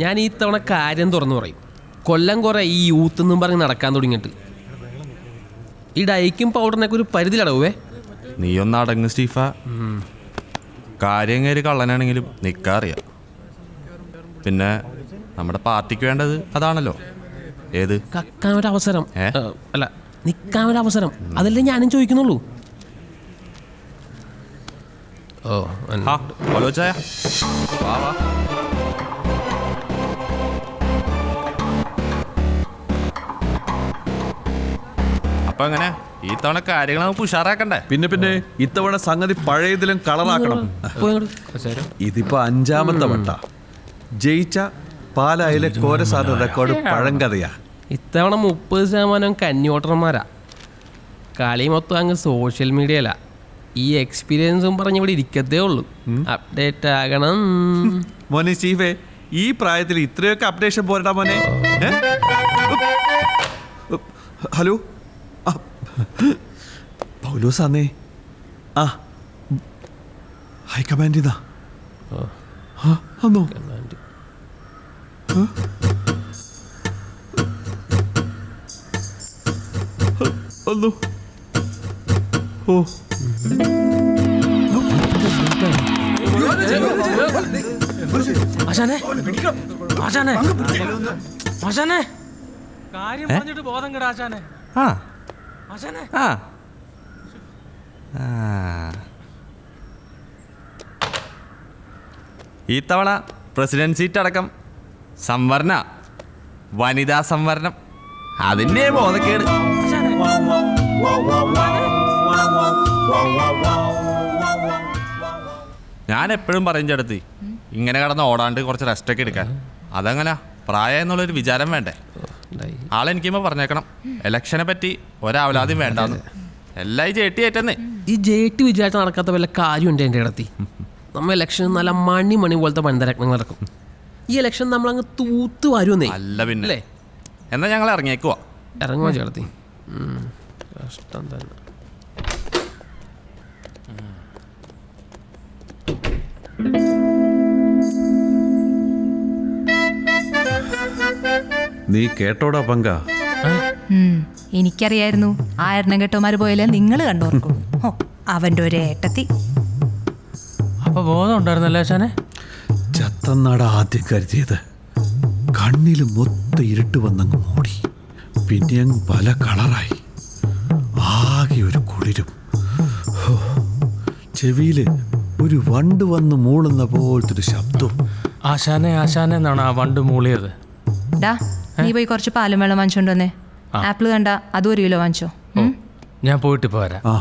ഞാൻ ഈ തവണ കാര്യം തുറന്നു പറയും. കൊല്ലം കുറെ ഈ യൂത്ത് എന്നും പറഞ്ഞ് നടക്കാൻ തുടങ്ങിയിട്ട് ഈ ഡൈക്കും പൗഡറിനൊക്കെ ഒരു പരിധിയിലടവേ. നീ ഒന്ന് അടങ്ങ് സ്റ്റീഫ. കാര്യം കയറി കള്ളനാണെങ്കിലും നിൽക്കാറിയാം. പിന്നെ നമ്മുടെ പാർട്ടിക്ക് വേണ്ടത് അതാണല്ലോ. ഏത് കക്കാൻ ഒരു അവസരം അല്ല നിൽക്കാൻ ഒരു അവസരം. അതല്ലേ ഞാനും ചോദിക്കുന്നുള്ളൂ. ആലോചായ വാ വാ. അപ്പൊ എങ്ങനെ ഈ തവണ കാര്യങ്ങൾ നമുക്ക് ഉഷാറാക്കണ്ടേ? പിന്നെ ഇത്തവണ സംഗതി പഴയതിലും കളറാക്കണം. ഇതിപ്പോ 5ാമത്തെ വട്ട ജയിച്ച പാലായിലെ കോരസാറിന്റെ റെക്കോർഡ് പഴങ്കഥയാ. ഇത്തവണ 30% കന്യോട്ടർമാരാ. കളി മൊത്തം അങ്ങ് സോഷ്യൽ മീഡിയയില. ഈ എക്സ്പീരിയൻസും പറഞ്ഞ് ഇവിടെ ഇരിക്കത്തേ ഉള്ളൂ. അപ്ഡേറ്റ് ആകണം മോനെ സ്റ്റീഫേ. ഈ പ്രായത്തിൽ ഇത്രയൊക്കെ അപ്ഡേഷൻ പോരടാ മോനെ. ഹലോ പൗലോസാന്നേ. ആ ഹൈക്കമാൻഡ് ഇതാ. അന്നോ അല്ലോ. ഓ ആശാനെ ആശാനെ ആശാനെ കാര്യം പറഞ്ഞിട്ട് ബോധം കേടാ ആശാനെ. ആശാനെ ഈ തവണ പ്രസിഡന്റ് സീറ്റ് അടക്കം സംവരണ, വനിതാ സംവരണം, അതിൻ്റെ ബോധക്കേട്. ഞാൻ എപ്പോഴും പറയും ചേട്ടത്തി, ഇങ്ങനെ കിടന്ന് ഓടാണ്ട് കുറച്ച് റെസ്റ്റൊക്കെ എടുക്കാൻ. അതങ്ങനെ പ്രായം എന്നുള്ളൊരു വിചാരം വേണ്ടേ? ആളെനിക്കുമ്പോൾ പറഞ്ഞേക്കണം, ഇലക്ഷനെ പറ്റി ഒരാവലാദ്യം വേണ്ടെന്ന്. എല്ലാം ഈ ജേട്ടി ഏറ്റെന്നേ. ഈ ജേട്ടി വിചാരിച്ച് നടക്കാത്ത വല്ല കാര്യമുണ്ട് എൻ്റെ ഇടത്തി. നമ്മൾ ഇലക്ഷൻ നല്ല മണി പോലത്തെ മനിതരത്നങ്ങൾ നടക്കും. ഈ ഇലക്ഷൻ നമ്മളങ്ങ് തൂത്ത് വരുന്നേ. അല്ല പിന്നെ അല്ലേ? എന്നാൽ ഞങ്ങൾ ഇറങ്ങിയേക്കുവാ. ഇറങ്ങുവാ ചേട്ടത്തി. കഷ്ടം തന്നെ. നീ കേട്ടോടാ പങ്ക? എനിക്കറിയായിരുന്നു ആ എണ്ണംകെട്ടോമാര് പോയാലേ നിങ്ങൾ കണ്ടോർക്കും. അവന്റെ ഒരു ഏട്ടത്തി. അപ്പൊ ബോധം ഉണ്ടായിരുന്നല്ലേ ആശാനെ? ചത്തന്നാട് ആദ്യം കരുതിയത്. കണ്ണില് മൊത്തം ഇരുട്ട് വന്നങ്ങ് മൂടി. പിന്നെ അങ്ങ് പല കളറായി. ആകെ ഒരു കുളിരും. ചെവിയില് ഒരു വണ്ട് വന്ന് മൂളുന്ന പോലത്തെ ഒരു ശബ്ദവും. ആശാനെ ആശാനെ എന്നാണ് ആ വണ്ട് മൂളിയത്. ഡാ, നീ പോയി കുറച്ച് പാലും വെള്ളം വാങ്ങിച്ചോണ്ട് വന്നേ. ആപ്പിൾ കണ്ട അതും 1 കിലോ വാങ്ങിച്ചോ. ഞാൻ പോയിട്ട് പോരാ. ആ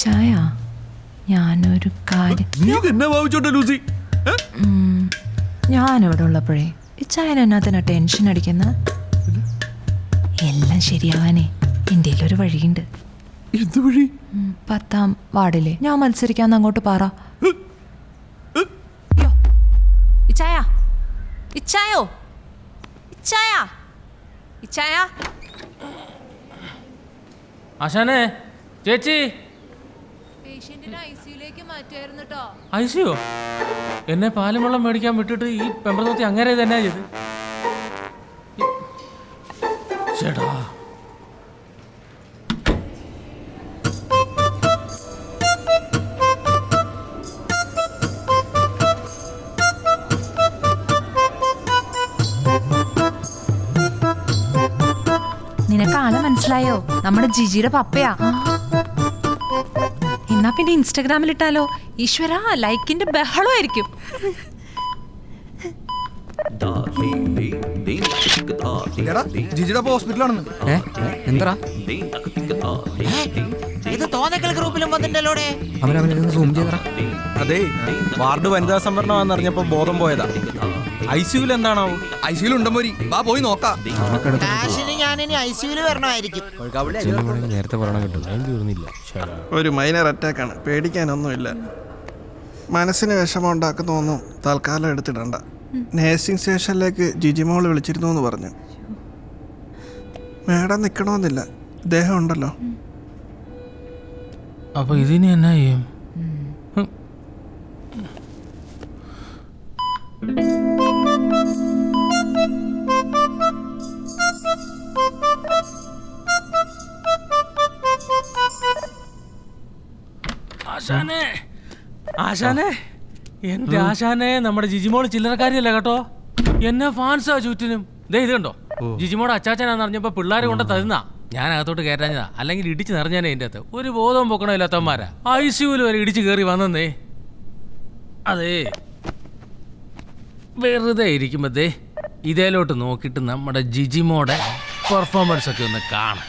ചായ ഞാനൊരു കാര്യം. ഞാനിവിടെ ഉള്ളപ്പോഴേ ഈ ചായന എന്നാത്തിനാ ടെൻഷൻ അടിക്കുന്ന? എല്ലാം ശരിയാവാനേ എൻ്റെ ഒരു വഴിയുണ്ട്. എന്ത് വഴി? 10ാം വാർഡിലെ ഞാൻ മത്സരിക്കാന്ന് അങ്ങോട്ട് പറ. ഇച്ചായോ ഇച്ചായോ ഇച്ചായ. ആശാനെ ചേച്ചി ഐസിയോ എന്നെ പാലും വെള്ളം മേടിക്കാൻ വിട്ടിട്ട് ഈ പെമ്പറത്തോത്തി അങ്ങനെ തന്നെ ചെയ്ത്. ചേട്ടാ നിനക്ക് ആളെ മനസ്സിലായോ? നമ്മുടെ ജിജിയുടെ പപ്പയാ. എന്നാ പിന്നെ ഇൻസ്റ്റാഗ്രാമിൽ ഇട്ടാലോ? ഈശ്വര, ലൈക്കിന്റെ ബഹളമായിരിക്കും. ജിജിയുടെ ഹോസ്പിറ്റലാണെന്ന്. എന്താ ഇത് തോന്നക്കൽ ഗ്രൂപ്പിലും വന്നിട്ടല്ലോടെ. അവനവനെ സൂം ചെയ്തടാ. അതെ, വാർഡ് വനിതാ സംവരണമാണെന്ന് അറിഞ്ഞപ്പോ ബോധം പോയതാ. ഐസിയുൽ എന്താണാവോ? ഐസിയുൽ ഉണ്ടമ്പോരി, വാ പോയി നോക്കാം. കാശിന് ഞാനിനി ഐസിയുല് വരണമായിരിക്കും. നേരത്തെ പറയണം കിട്ടും, തീർന്നില്ല. ഒരു മൈനർ അറ്റാക്കാണ്, പേടിക്കാനൊന്നുമില്ല. മനസ്സിന് വിഷമം ഉണ്ടാക്കുന്ന ഒന്നും തൽക്കാലം എടുത്തിടണ്ട. നേഴ്സിംഗ് സ്റ്റേഷനിലേക്ക് ജിജിമോൾ വിളിച്ചിരുന്നു എന്ന് പറഞ്ഞു. മേഡം നിൽക്കണമെന്നില്ല, ദേഹം ഉണ്ടല്ലോ. അപ്പൊ ഇതിന് എന്നാ ചെയ്യും? ആശാനെ, ആശാനെ, എന്റെ ആശാനെ, നമ്മുടെ ജിജിമോള് ചില്ലറക്കാരിയല്ല കേട്ടോ. എന്നെ ഫാൻസാ ചുറ്റിനും. ദേ ഇത് കണ്ടോ, ജിജിമോടെ അച്ചാച്ചനാന്ന് അറിഞ്ഞപ്പോ പിള്ളേരെ കൊണ്ട് തരുന്നാ. ഞാൻ അകത്തോട്ട് കയറ്റാഞ്ഞതാ, അല്ലെങ്കിൽ ഇടിച്ച് നിറഞ്ഞാനേ എൻ്റെ അകത്ത്. ഒരു ബോധവും പൊക്കണോ ഇല്ലാത്തവന്മാരാ. ഐസിയുല് വരെ ഇടിച്ച് കയറി വന്നേ. അതേ, വെറുതെ ഇരിക്കുമ്പോ ദേ ഇതേലോട്ട് നോക്കിയിട്ട് നമ്മുടെ ജിജിമോടെ പെർഫോമൻസ് ഒക്കെ ഒന്ന് കാണാം.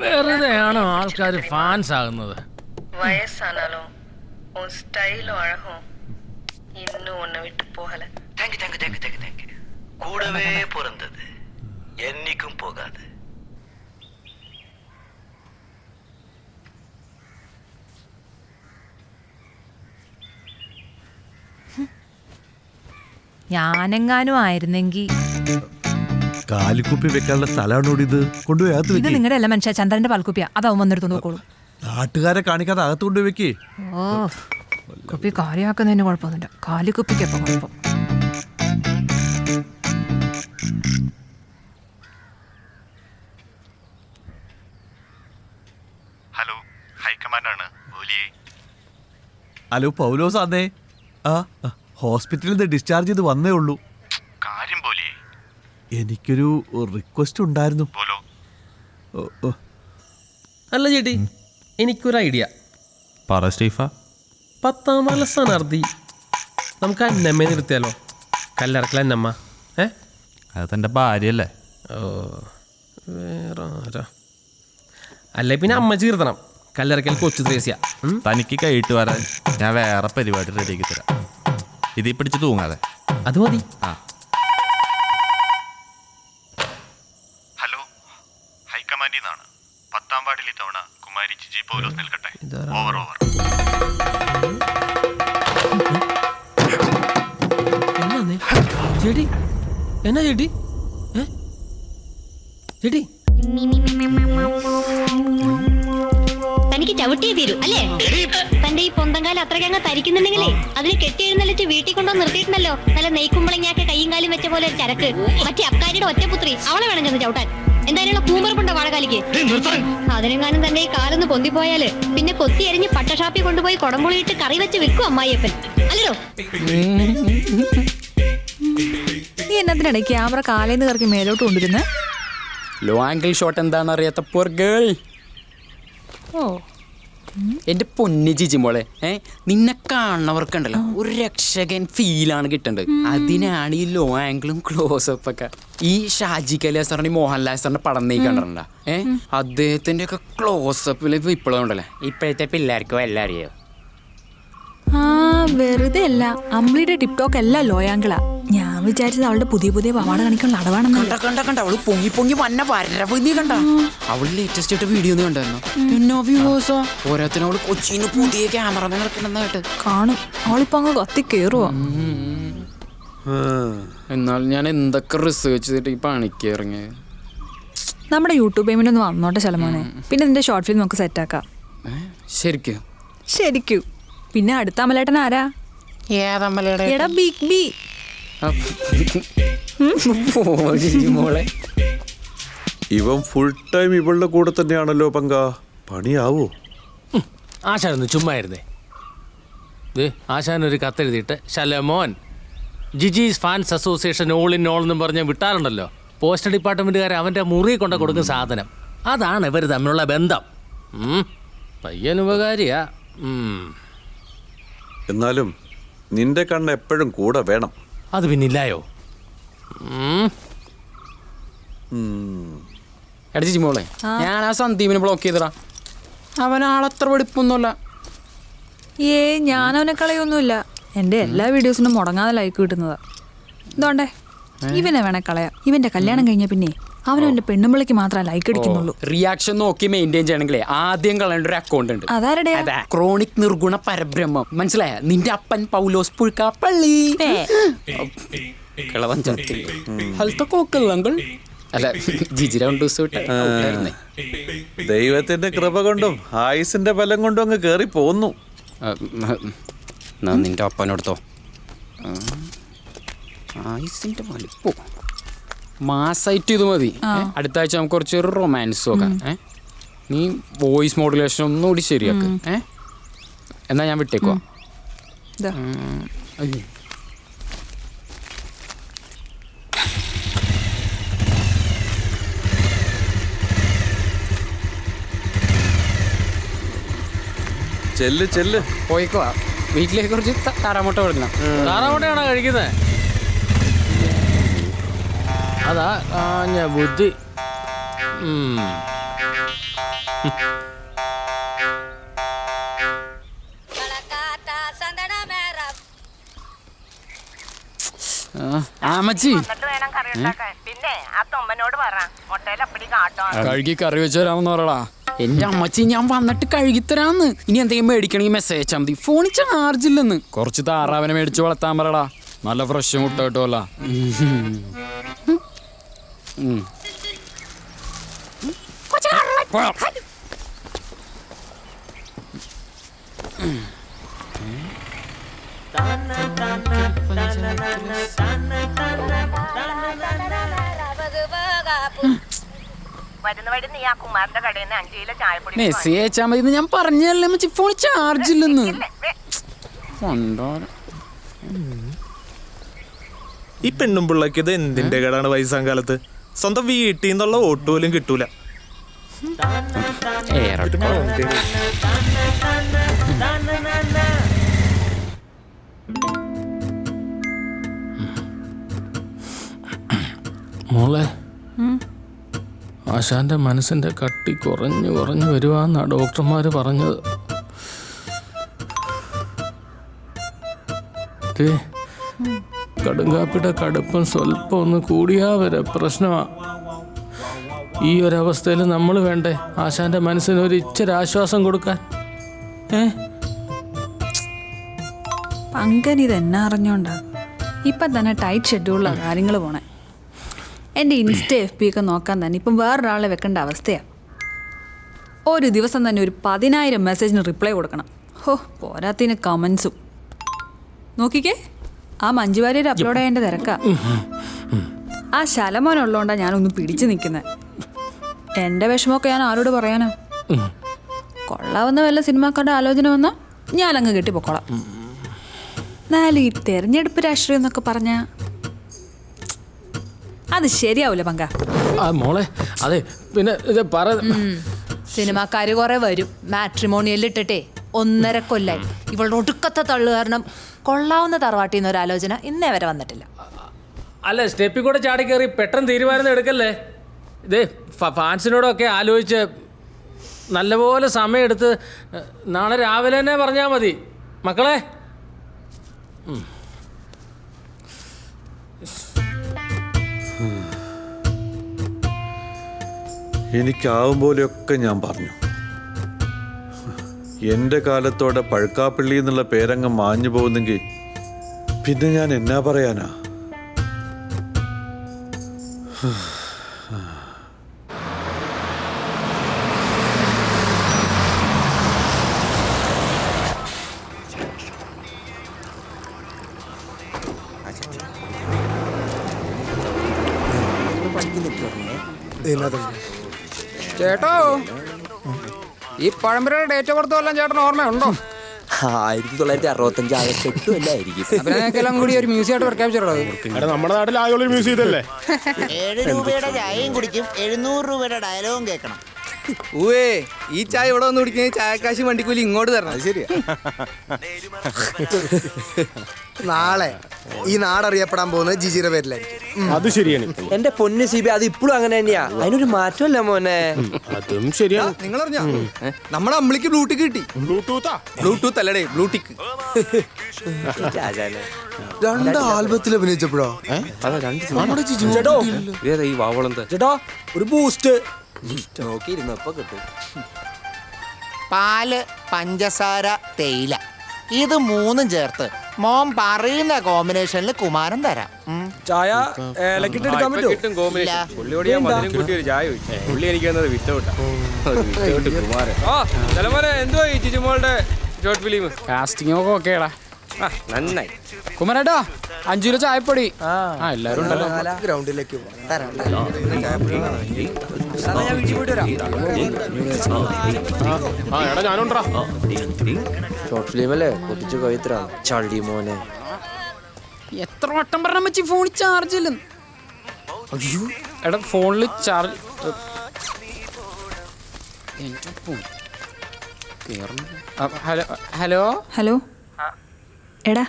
വെറുതെയാണ് ആൾക്കാർ ഫാൻസ് ആകുന്നത്. வயசானாலும் உன் ஸ்டைலும் அழகும் இன்னும் ஒன்றை விட்டு போகல. Thank thank thank thank thank கூடவே பிறந்தது என்னைக்கும் போகாது. ഞാനെങ്ങാനും ആയിരുന്നെങ്കിൽ. കാലിക്കുപ്പി വെക്കാനുള്ള സ്ഥലമാണോടി ഇത്? കൊണ്ടുപോയി അകത്ത് ഇത് വെക്കേ. നിങ്ങളുടെ അല്ല മനുഷ്യ, ചന്ദ്രന്റെ പൽക്കുപ്പിയ. അതാവും വന്നെടുത്ത് നോക്കോളൂ. നാട്ടുകാരെ കാണിക്കാതെ അകത്ത് കൊണ്ടുപോയി വെക്കേ. ഓ, കുപ്പി കാര്യമാക്കുന്നതിന് കുഴപ്പമൊന്നുമില്ല, കാലിക്കുപ്പിക്കപ്പം കുഴപ്പം. ഹലോ, ഹൈക്കമാൻഡാണ്. ഹലോ പൗലോസ് ആന്നേ. ആ ഹോസ്പിറ്റലിൽ നിന്ന് ഡിസ്ചാർജ് ചെയ്ത് വന്നേ ഉള്ളൂ. കാര്യം പോലെ എനിക്കൊരു റിക്വസ്റ്റ് ഉണ്ടായിരുന്നു. അല്ല ചേട്ടി, എനിക്കൊരു ഐഡിയ. പറ സ്റ്റീഫ. 10ാം വാർഡിലെ സ്ഥാനാർത്ഥി നമുക്ക് അന്നമ്മയെ നിർത്തിയാലോ? കല്ലറക്കൽ അന്നമ്മ. അത് തൻ്റെ ഭാര്യയല്ലേ? ഓ, വേറെ ആരാ? അല്ലെ പിന്നെ അമ്മ ചീർത്തണം. കല്ലറക്കൽ കൊച്ചു ത്രേസ്യ. തനിക്ക് കൈയിട്ട് വരാൻ ഞാൻ വേറെ പരിപാടി റെഡിയാക്കി തരാം. ഇതീ പിടിച്ച് തൂങ്ങാതെ. അത് മതി. ആ, ഹലോ, ഹൈക്കമാൻഡിൽ നിന്നാണ്. 10ാം വാർഡിൽ ഇത്തവണ കുമാരി ജിജി പൗലോസ് നിൽക്കട്ടെ. Over over. എന്നാ ചേട്ടി? എന്നാ ചേട്ടി? ചേട്ടി തനിക്ക് ചവിട്ടിയേ തീരൂ അല്ലേ? തന്റെ ഈ പൊന്തങ്കാലം അത്രയ്ക്കങ്ങ് തരിക്കുന്നുണ്ടെങ്കിലേ അതിന് കെട്ടി എഴുന്നള്ളിച്ച് വീട്ടിൽ കൊണ്ടു നിർത്തിയിട്ടുണ്ടല്ലോ. നല്ല നെയ്ക്കുമ്പളങ്ങയൊക്കെ കയ്യും കാലും വെച്ച പോലെ ഒരു ചരക്ക്. മറ്റേ അക്കാരിയുടെ ഒറ്റപുത്രി, അവളെ വേണം ചെന്ന് ചവിട്ടാൻ. എന്തായാലുള്ള കൂമറപ്പുണ്ടോ വാഴക്കാലിക്ക്? അതിനെങ്ങാനും തന്റെ ഈ കാലൊന്ന് പൊന്തിപ്പോയാല് പിന്നെ കൊത്തി എരിഞ്ഞ് പട്ടഷാപ്പിൽ കൊണ്ടുപോയി കുടംപുളിയിട്ട് കറി വെച്ച് വിൽക്കും അമ്മായിയപ്പൻ, അല്ലല്ലോ? നീ എന്നതിനിടെ ക്യാമറ കാലേന്ന് കറക്കി മേലോട്ട് കൊണ്ടിരുന്ന ലോ ആംഗിൾ ഷോട്ട് എന്താണെന്ന് അറിയാത്ത പോർ ഗേൾ. ഓ, എന്റെ പൊന്നു ജിജിമോളെ, നിന്നെ കാണുന്നവർക്കുണ്ടല്ലോ ഒരു രക്ഷകൻ ഫീലാണ് കിട്ടേണ്ടത്. അതിനാണ് ഈ ലോ ആംഗിളും ക്ലോസപ്പ് ഒക്കെ. ഈ ഷാജി കൈലാസറിന് മോഹൻലാൽ സാറിന്റെ പടം നീ കണ്ടിട്ടുണ്ടാ? അദ്ദേഹത്തിന്റെ ഒക്കെ ക്ലോസപ്പിൽ ഇപ്പോഴും ഉണ്ടല്ലേ. ഇപ്പോഴത്തെ പിള്ളേർക്കോ എല്ലാം അറിയോ? ആ, വെറുതെ അല്ല, അമ്പിളിയുടെ ടിക്ടോക്ക് എല്ലാം ലോയാങ്കിളാ. ഞാൻ വിചാരിച്ചത് അവളുടെ പുതിയ പുതിയ പവാട കാണിക്കാനുള്ള അടവാണെന്ന്. കണ്ട അവള് പൊങ്ങി പൊങ്ങി വന്ന വരവ് നീ കണ്ട? അവള് ലേറ്റസ്റ്റ് ആയിട്ട് വീഡിയോ ഒന്നും കണ്ടായിരുന്നോ? എന്നോ വ്യൂവേഴ്സോ. ഓരോരുത്തരും അവള് കൊച്ചിന് പുതിയ ക്യാമറ നടക്കണമെന്നായിട്ട് കാണും. അവളിപ്പോ അങ്ങ് കത്തി കേറുവാ. എന്നാൽ ഞാൻ എന്തൊക്കെ റിസർച്ച് ചെയ്തിട്ട് ഈ പണിക്ക് ഇറങ്ങി. നമ്മുടെ യൂട്യൂബ് പേയ്മെന്റ് വന്നോട്ടെ ശലമോനെ. പിന്നെ നിന്റെ ഷോർട്ട് ഫിലിം നമുക്ക് സെറ്റാക്കാം. ശരിക്കും ശരിക്കും. പിന്നെ അടുത്ത അമലേട്ടൻ ആരാ? എടാ ബിഗ് ബി. മോളെ ഇവൻ ഫുൾ ടൈം ഇവളുടെ കൂടെ തന്നെയാണല്ലോ പങ്ക. പണിയാവോ? ആശാനൊന്ന് ചുമ്മായിരുന്നേ. ആശാനൊരു കത്തെഴുതിയിട്ട് ശലമോൻ ജിജീസ് fans association all in all എന്നും പറഞ്ഞ് വിട്ടാറുണ്ടല്ലോ. പോസ്റ്റ് ഡിപ്പാർട്ട്മെൻറ്റുകാരെ അവൻ്റെ മുറി കൊണ്ട് കൊടുക്കുന്ന സാധനം. അതാണ് ഇവർ തമ്മിലുള്ള ബന്ധം. പയ്യനുപകാരിയാ. എന്നാലും നിന്റെ കണ്ണ് എപ്പോഴും കൂടെ വേണം. അത് പിന്നില്ലായോ? എടാ ജിജിമോളെ, ഞാൻ ആ സന്ദീപിനെ ബ്ലോക്ക് ചെയ്തടാ. അവനാളത്ര വെടിപ്പൊന്നുമല്ല. ഞാൻ അവനെ കളയൊന്നുമില്ല. എൻ്റെ എല്ലാ വീഡിയോസിനും മുടങ്ങാതെ ലൈക്ക് കിട്ടുന്നതാ. ഇതോണ്ടേ ഇവനെ വേണേ കളയാം. ഇവന്റെ കല്യാണം കഴിഞ്ഞ പിന്നെ അവനവന്റെ പെണ്ണുമ്പിളിക്ക് മാത്രമേ ലൈക്ക് അടിക്കുന്നുള്ളൂ. റിയാക്ഷൻ നോക്കി മെയിൻറ്റെയിൻ ചെയ്യണമെങ്കിലേ ആദ്യം കളയേണ്ട ഒരു അക്കൗണ്ട് ഉണ്ട്. അതാരുടെ? ക്രോണിക് നിർഗുണ പരബ്രഹ്മം. മനസ്സിലായ? നിന്റെ അപ്പൻ പൗലോസ് പുഴുക്കാപ്പള്ളി. അല്ല, ജിജി 2 ദിവസം വിട്ടായിരുന്നേ. ദൈവത്തിന്റെ കൃപ കൊണ്ടും ആയുസിന്റെ ബലം കൊണ്ടും അങ്ങ് കേറി പോന്നു. നിന്റെ അപ്പനോടത്തോ ആയുസിന്റെ വലിപ്പോ മാസായിട്ട് ഇത് മതി. അടുത്ത ആഴ്ച നമുക്ക് കുറച്ചൊരു റൊമാൻസ് നോക്കാം. നീ വോയിസ് മോഡുലേഷൻ ഒന്നുകൂടി ശരിയാക്ക്. എന്നാ ഞാൻ വിട്ടേക്കോ. ചെല്ല് ചെല്ല് പോയിക്കോ. വീട്ടിലേക്ക് കുറച്ച് താറാമുട്ട കൊടുക്കണം. താറാമുട്ടയാണോ കഴിക്കുന്നത്? അതാ ഞാൻ ബുദ്ധി. ആമച്ചി കഴുകി കറി വെച്ച് തരാമെന്ന് പറയടാ. എന്റെ അമ്മച്ചി ഞാൻ വന്നിട്ട് കഴുകിത്തരാന്ന്. ഇനി എന്തെങ്കിലും മേടിക്കണമെങ്കിൽ മെസ്സേജ് അയച്ചാൽ മതി. ഫോണിൽ ചാർജ് ഇല്ലെന്ന്. കുറച്ച് താറാവിനെ മേടിച്ച് വളർത്താൻ പറയടാ. നല്ല ഫ്രഷ് മുട്ട കിട്ടുമല്ല. മെസ്സേജ് അയച്ചാൽ മതി ഞാൻ പറഞ്ഞല്ലേ അമ്മച്ചി. ഫോണിൽ ചാർജ് ഇല്ലെന്ന്. ഈ പെണ്ണും പിള്ളക്ക് ഇത് എന്തിന്റെ കേടാണ് വയസ്സാം കാലത്ത്? സ്വന്തം വീട്ടിൽ നിന്നുള്ള വോട്ട് പോലും കിട്ടൂല. മോളെ, ആശാന്റെ മനസ്സിന്റെ കട്ടി കുറഞ്ഞു കുറഞ്ഞു വരുവാന്നാ ഡോക്ടർമാര് പറഞ്ഞത്. കടുങ്കാപ്പിയുടെ കടുപ്പം സ്വല്പം ഒന്ന് കൂടിയാ വരെ പ്രശ്നമാ. ഈ ഒരവസ്ഥയിൽ നമ്മൾ വേണ്ടേ ആശാന്റെ മനസ്സിന് ഒരു ഇച്ചിരി ആശ്വാസം കൊടുക്കാൻ? പങ്കനിത് എന്നാ അറിഞ്ഞോണ്ടാ ഇപ്പം തന്നെ ടൈറ്റ് ഷെഡ്യൂളിലാണ് കാര്യങ്ങൾ പോണേ. എൻ്റെ ഇൻസ്റ്റ FB ഒക്കെ നോക്കാൻ തന്നെ ഇപ്പം വേറൊരാളെ വെക്കേണ്ട അവസ്ഥയാണ്. ഒരു ദിവസം തന്നെ ഒരു 10,000 മെസ്സേജിന് റിപ്ലൈ കൊടുക്കണം. പോരാത്തിന് കമൻസും. നോക്കിക്കേ, ആ മഞ്ജുവാര്യർ അപ്ലോഡ് ചെയ്യേണ്ട തിരക്കാ. ആ ശലമോനുള്ളതുകൊണ്ടാണ് ഞാനൊന്ന് പിടിച്ചു നിൽക്കുന്നത്. എൻ്റെ വിഷമമൊക്കെ ഞാൻ ആരോട് പറയാനാ? കൊള്ളാവുന്ന വല്ല സിനിമാക്കാരുടെ ആലോചന വന്നാൽ ഞാനങ്ങ് കെട്ടിപ്പൊക്കോളാം. എന്നാലും ഈ തെരഞ്ഞെടുപ്പ് രാഷ്ട്രീയം എന്നൊക്കെ പറഞ്ഞാൽ അത് ശരിയാവൂല പങ്ക. മോളെ, അതെ പിന്നെ സിനിമാക്കാര് കുറെ വരും. മാട്രിമോണിയൽ ഇട്ടിട്ടേ 1.5 കൊല്ലായി. ഇവളുടെ ഒടുക്കത്തെ തള്ളു കാരണം കൊള്ളാവുന്ന തറവാട്ടിൽ നിന്ന് ഒരു ആലോചന ഇന്നേ വരെ വന്നിട്ടില്ല. അല്ല, സ്റ്റെപ്പിൽ കൂടെ ചാടി കയറി പെട്ടെന്ന് തീരുമാനം എടുക്കല്ലേ. ഇതേ ഫാൻസിനോടൊക്കെ ആലോചിച്ച് നല്ലപോലെ സമയമെടുത്ത് നാളെ രാവിലെ തന്നെ പറഞ്ഞാൽ മതി മക്കളെ. എനിക്കാവും പോലെയൊക്കെ ഞാൻ പറഞ്ഞു. എൻ്റെ കാലത്തോടെ പഴുക്കാപ്പള്ളി എന്നുള്ള പേരങ്ങ് മാഞ്ഞു പോകുന്നെങ്കിൽ പിന്നെ ഞാൻ എന്നാ പറയാനാ? ചേട്ടോ, ഈ പഴമ്പരയുടെ ഡേറ്റ് ഓഫ് ബർത്ത് വല്ലതും ചേട്ടന് ഓർമ്മയുണ്ടോ? 1965 ആഗസ്റ്റ് 8 അല്ലായിരിക്കും. കൂടി ഒരു മ്യൂസിയം ആയിട്ട് പ്രഖ്യാപിച്ചിട്ടുള്ളത്. നമ്മുടെ നാട്ടിൽ ആയുള്ള മ്യൂസിയം ഇതല്ലേ? 7 രൂപയുടെ ചായയും കുടിക്കും, 700 രൂപയുടെ ഡയലോഗും കേൾക്കണം. ഈ ചായ ഇവിടെ വന്ന് കുടിക്കുന്ന ചായക്കാശ് വണ്ടിക്കൂലി ഇങ്ങോട്ട് തരണം. അത് ശരിയാ. നാളെ ഈ നാടറിയപ്പെടാൻ പോകുന്നത് ജിജിയുടെ പേരിലായിരിക്കും. അത് ശരിയാണ്. എന്റെ പൊന്ന് സിബി, അത് ഇപ്പോഴും അങ്ങനെ തന്നെയാ. അതിനൊരു മാറ്റമല്ല മോനെ. അതും ശരിയാണ്. നിങ്ങൾ അറിഞ്ഞ നമ്മുടെ അമ്പിളിക്ക് ബ്ലൂടിക്ക് കിട്ടി. ബ്ലൂടൂത്ത് അല്ലടേ, ബ്ലൂടിക്ക്. 2 ആൽബത്തിൽ അഭിനയിച്ചപ്പോഴോ ചേട്ടാ ഒരു ബൂസ്റ്റ് നോക്കിയിരുന്നപ്പോ കിട്ടും. പാല്, പഞ്ചസാര, തേയില, ഇത് 3 ചേർത്ത് മോൻ പറയുന്ന കോമ്പിനേഷനിൽ കുമാരൻ തരാം. ചായ ഏലക്കിട്ട് എടുക്കാൻ പറ്റുമോ? പുള്ളിയോട് ഞാൻ മധുരം കൂട്ടി ഒരു ചായ ചോദിച്ചു. പുള്ളി എനിക്ക് തന്നത് വിത്തൗട്ടാ. കുമാരൻ. എന്തോ ഈ ജിജിമോളുടെ ഷോർട്ട് ഫിലിം കാസ്റ്റിംഗ് ഒക്കെ ഓക്കേടാ. നന്നായി. കുമാരേട്ടാ 5 കിലോ ചായപ്പൊടി. എല്ലാരും ഉണ്ടല്ലോ. ഗ്രൗണ്ടിലേക്ക് ഞാനുണ്ടാ. ഷോർട്ട് ഫിലിം അല്ലേ, പൊട്ടിച്ചു കവിത്ര ചളി മോനെ. എത്ര വട്ടം പറഞ്ഞ മച്ചി ഫോണിൽ ചാർജ് ഇല്ല. അയ്യോ എടാ ഫോണിൽ ചാർജ്. ഹലോ ഹലോ ഹലോ എടാ,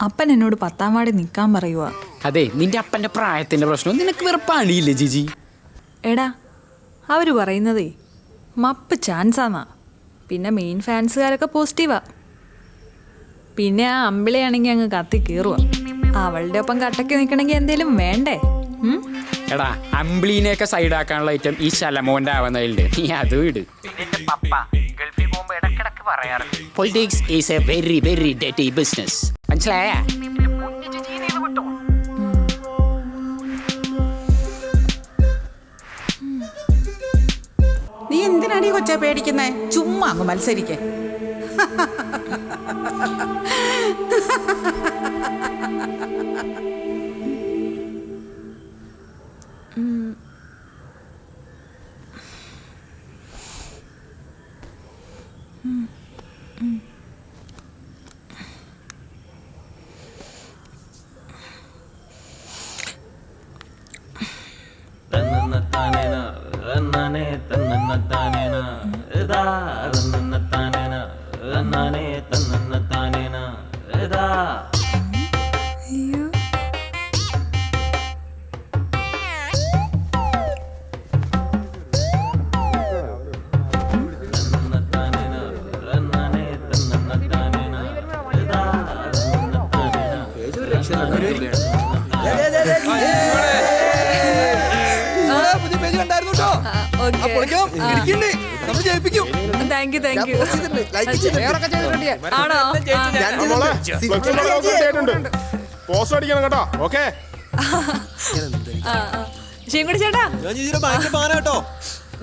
അപ്പൻ എന്നോട് 10ാം വാർഡിൽ നിൽക്കാൻ പറയുക. അതെ, നിന്റെ അപ്പന്റെ പ്രായത്തിന്റെ പ്രശ്നം. നിനക്ക് വേറെ പണിയില്ലേ ജിജി? എടാ, അവർ പറയുന്നതേ മപ്പ് ചാൻസാന്നാ. പിന്നെ മെയിൻ ഫാൻസുകാരൊക്കെ പോസിറ്റീവാ. പിന്നെ ആ അമ്പിളിയാണെങ്കിൽ അങ്ങ് കത്തി കീറുക. അവളുടെ ഒപ്പം കട്ടക്ക് നിൽക്കണമെങ്കിൽ എന്തേലും വേണ്ടേ? എടാ, അമ്പിളീനെയൊക്കെ സൈഡാക്കാനുള്ള ഐറ്റം ഈ ശലമോന്റെ ആവുന്നതിലുണ്ട്. നീ അത് വിട്. Politics is A very very deity business. മനസ്സിലായ? നീ എന്തിനാണ് ഈ കൊച്ചെ പേടിക്കുന്നേ? ചുമ്മാ അങ്ങ് മത്സരിക്കേ. പോസ്റ്റ് അടിക്കണം കേട്ടോ. ഓക്കെ ചേട്ടാ,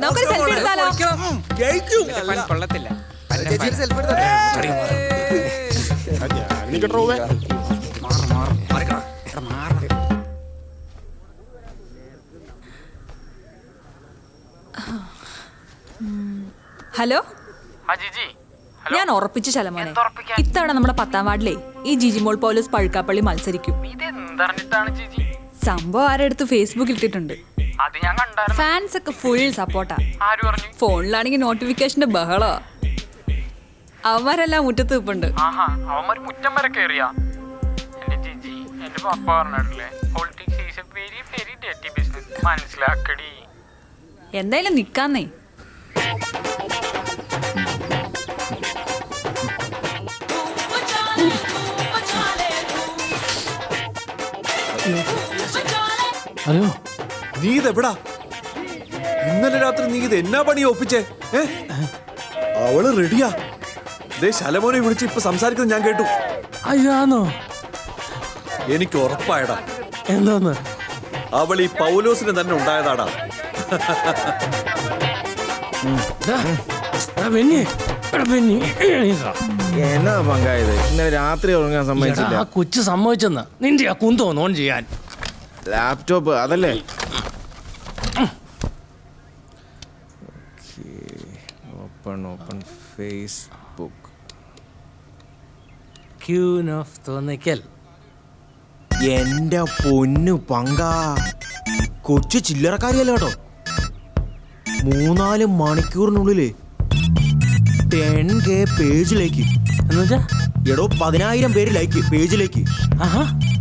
നമുക്കൊരു സെൽഫി എടുത്താലോ? കൊള്ളത്തില്ല. ഹലോ, ഞാൻ ഉറപ്പിച്ചു ശലമോനെ, ഇത്തവണ നമ്മുടെ 10ാം വാർഡിലെ ഈ ജിജിമോൾ പോലീസ് പഴുക്കാപ്പള്ളി മത്സരിക്കും. സംഭവം ആരെടുത്ത് ഫേസ്ബുക്കിൽ ഇട്ടിട്ടുണ്ട്. ഫാൻസ് ഒക്കെ ഫുൾ സപ്പോർട്ടാ. ഫോണിലാണെങ്കിൽ നോട്ടിഫിക്കേഷന്റെ ബഹളോ. അവന്മാരെല്ലാം മുറ്റത്ത് നിൽപ്പുണ്ട്. എന്തായാലും നിക്കാന്നേ. ഹലോ, നീ ഇതെവിടാ? ഇന്നലെ രാത്രി നീ ഇത് എന്നാ പണി ഒപ്പിച്ചേ? അവള് റെഡിയാ. ദേ ശലമോനെ വിളിച്ച് ഇപ്പൊ സംസാരിക്കുന്നത് ഞാൻ കേട്ടു. അയ്യാന്നോ? എനിക്ക് ഉറപ്പായടാ. എന്താന്ന്? അവൾ ഈ പൗലോസിന് തന്നെ ഉണ്ടായതാടാ. എന്നാ പങ്കായത്? ഇന്നലെ രാത്രി ഉറങ്ങാൻ സമ്മതിച്ചില്ല. കൊച്ചു സമ്മതിച്ചെന്നാ നിന്റെ ആ കുന്തോന്ന് ഓൺ ചെയ്യാൻ. ലാപ്ടോപ്പ് അതല്ലേ? Open Facebook. Queen of തോന്നിക്കൽ. എന്റെ പൊന്നു പങ്ക, കൊച്ചു ചില്ലറക്കാരിയല്ല കേട്ടോ. 3-4 മണിക്കൂറിനുള്ളില് 10K പേജിലേക്ക്. എന്നുവെച്ചാ എടോ 10,000 പേര് ലൈക്ക് പേജിലേക്ക്.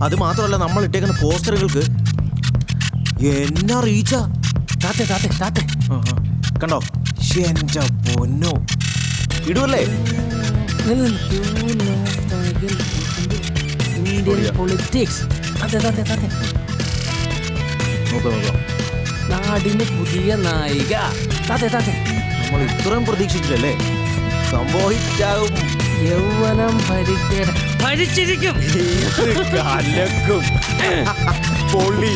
അത് മാത്രമല്ല നമ്മൾ ഇട്ടേക്കുന്ന പോസ്റ്ററുകൾക്ക് എന്നാ റീച്ചാ. കണ്ടോ? എന്റെ പൊന്നോ, ഇടുവല്ലേ? നാടിന് പുതിയ നായിക. നമ്മൾ ഇത്രയും പ്രതീക്ഷിച്ചില്ലല്ലേ? സംഭവിച്ചാവും. യൗവനം ഭരിച്ചിരിക്കും. പൊളി.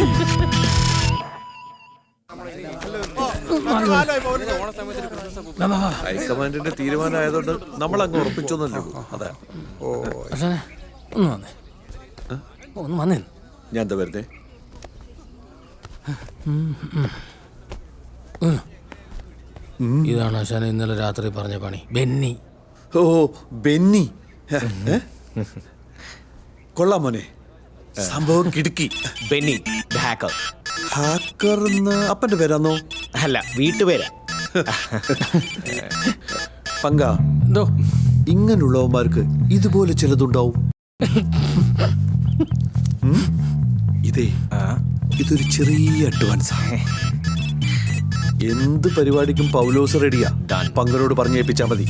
ഹൈക്കമാൻഡിന്റെ തീരുമാനമായതുകൊണ്ട് നമ്മൾ അങ്ങ് ഉറപ്പിച്ചൊന്നല്ലോ. അതെ. ഒന്ന് വന്നേ. ഞാൻ എന്താ വെറുതെ ഇതാണ് ആശാന ഇന്നലെ രാത്രി പറഞ്ഞ പണി. ബെന്നി. ഓ ബെന്നി കൊള്ളാം മോനെ, സംഭവം കിടുക്കി. ബെന്നി ഹാക്കർ. ഹാക്കർ അപ്പന്റെ പേരാന്നോ? അല്ല, വീട്ടുപേരാ. പങ്ക എന്തോ ഇങ്ങനുള്ളവന്മാർക്ക് ഇതുപോലെ ചിലതുണ്ടാവും. ഇതൊരു ചെറിയ അഡ്വാൻസ്. എന്ത് പരിപാടിക്കും പൗലോസ് റെഡിയാ. പങ്കനോട് പറഞ്ഞേൽപ്പിച്ചാ മതി.